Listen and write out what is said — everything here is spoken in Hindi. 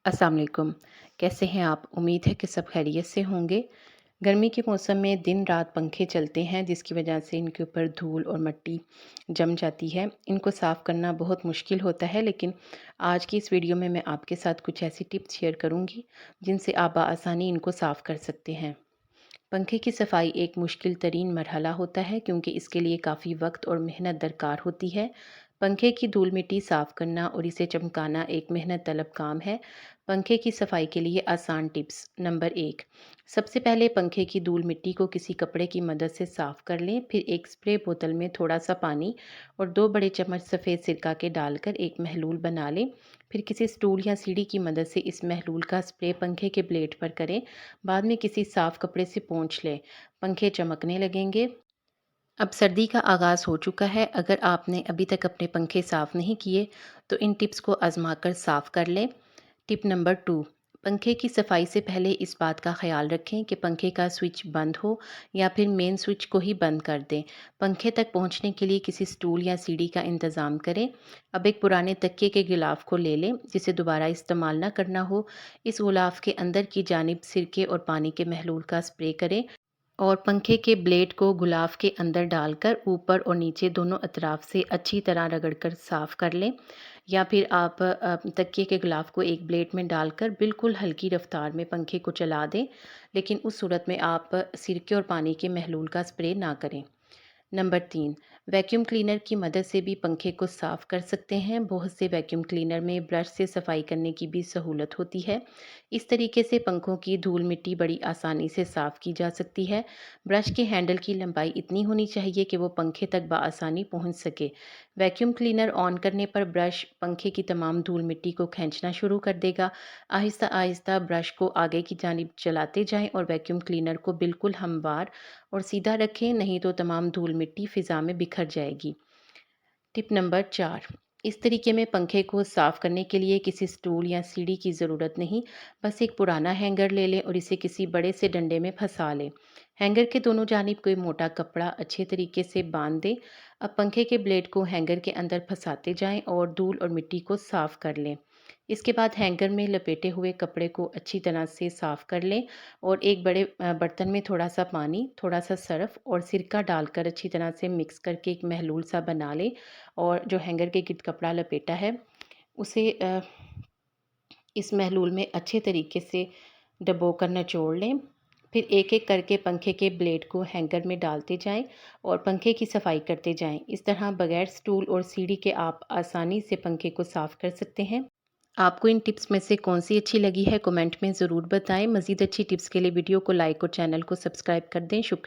अस्सलाम वालेकुम। कैसे हैं आप? उम्मीद है कि सब खैरियत से होंगे। गर्मी के मौसम में दिन रात पंखे चलते हैं जिसकी वजह से इनके ऊपर धूल और मिट्टी जम जाती है। इनको साफ़ करना बहुत मुश्किल होता है, लेकिन आज की इस वीडियो में मैं आपके साथ कुछ ऐसी टिप्स शेयर करूँगी जिनसे आप बआसानी इनको साफ़ कर सकते हैं। पंखे की सफाई एक मुश्किल तरीन मरहला होता है क्योंकि इसके लिए काफ़ी वक्त और मेहनत दरकार होती है। पंखे की धूल मिट्टी साफ़ करना और इसे चमकाना एक मेहनत तलब काम है। पंखे की सफाई के लिए आसान टिप्स। नंबर 1, सबसे पहले पंखे की धूल मिट्टी को किसी कपड़े की मदद से साफ़ कर लें। फिर एक स्प्रे बोतल में थोड़ा सा पानी और 2 बड़े चम्मच सफ़ेद सिरका के डालकर एक महलूल बना लें। फिर किसी स्टूल या सीढ़ी की मदद से इस महलूल का स्प्रे पंखे के ब्लेड पर करें। बाद में किसी साफ़ कपड़े से पोंछ लें। पंखे चमकने लगेंगे। अब सर्दी का आगाज़ हो चुका है। अगर आपने अभी तक अपने पंखे साफ़ नहीं किए तो इन टिप्स को आज़मा कर साफ़ कर लें। टिप नंबर 2, पंखे की सफाई से पहले इस बात का ख्याल रखें कि पंखे का स्विच बंद हो या फिर मेन स्विच को ही बंद कर दें। पंखे तक पहुंचने के लिए किसी स्टूल या सीढ़ी का इंतज़ाम करें। अब एक पुराने तकिए के गिलाफ को ले लें जिसे दोबारा इस्तेमाल ना करना हो। इस गुलाफ के अंदर की जानिब सिरके और पानी के महलूल का स्प्रे करें और पंखे के ब्लेड को गुलाफ के अंदर डालकर ऊपर और नीचे दोनों अतराफ से अच्छी तरह रगड़कर साफ़ कर लें। या फिर आप तकिए के गुलाफ को एक ब्लेड में डालकर बिल्कुल हल्की रफ्तार में पंखे को चला दें, लेकिन उस सूरत में आप सिरके और पानी के महलूल का स्प्रे ना करें। नंबर 3, वैक्यूम क्लीनर की मदद से भी पंखे को साफ़ कर सकते हैं। बहुत से वैक्यूम क्लीनर में ब्रश से सफाई करने की भी सहूलत होती है। इस तरीके से पंखों की धूल मिट्टी बड़ी आसानी से साफ़ की जा सकती है। ब्रश के हैंडल की लंबाई इतनी होनी चाहिए कि वो पंखे तक बआसानी पहुंच सके। वैक्यूम क्लीनर ऑन करने पर ब्रश पंखे की तमाम धूल मिट्टी को खींचना शुरू कर देगा। आहिस्ता आहिस्ता ब्रश को आगे की जानिब चलाते जाएं और वैक्यूम क्लीनर को बिल्कुल हमवार और सीधा रखें, नहीं तो तमाम धूल मिट्टी फ़िज़ा में बिखर जाएगी। टिप नंबर 4, इस तरीके में पंखे को साफ़ करने के लिए किसी स्टूल या सीढ़ी की ज़रूरत नहीं। बस एक पुराना हैंगर ले लें और इसे किसी बड़े से डंडे में फंसा लें। हैंगर के दोनों जानिब कोई मोटा कपड़ा अच्छे तरीके से बांध दें। अब पंखे के ब्लेड को हैंगर के अंदर फंसाते जाएं और धूल और मिट्टी को साफ़ कर लें। इसके बाद हैंगर में लपेटे हुए कपड़े को अच्छी तरह से साफ़ कर लें और एक बड़े बर्तन में थोड़ा सा पानी, थोड़ा सा सर्फ़ और सिरका डालकर अच्छी तरह से मिक्स करके एक महलूल सा बना लें और जो हैंगर के गिर्द कपड़ा लपेटा है उसे इस महलूल में अच्छे तरीके से डुबोकर निचोड़ लें। फिर एक-एक करके पंखे के ब्लेड को हैंगर में डालते जाएं और पंखे की सफाई करते जाएं। इस तरह बगैर स्टूल और सीढ़ी के आप आसानी से पंखे को साफ़ कर सकते हैं। आपको इन टिप्स में से कौन-सी अच्छी लगी है, कमेंट में ज़रूर बताएँ। मज़ीद अच्छी टिप्स के लिए वीडियो को लाइक और चैनल को सब्सक्राइब कर दें। शुक्रिया।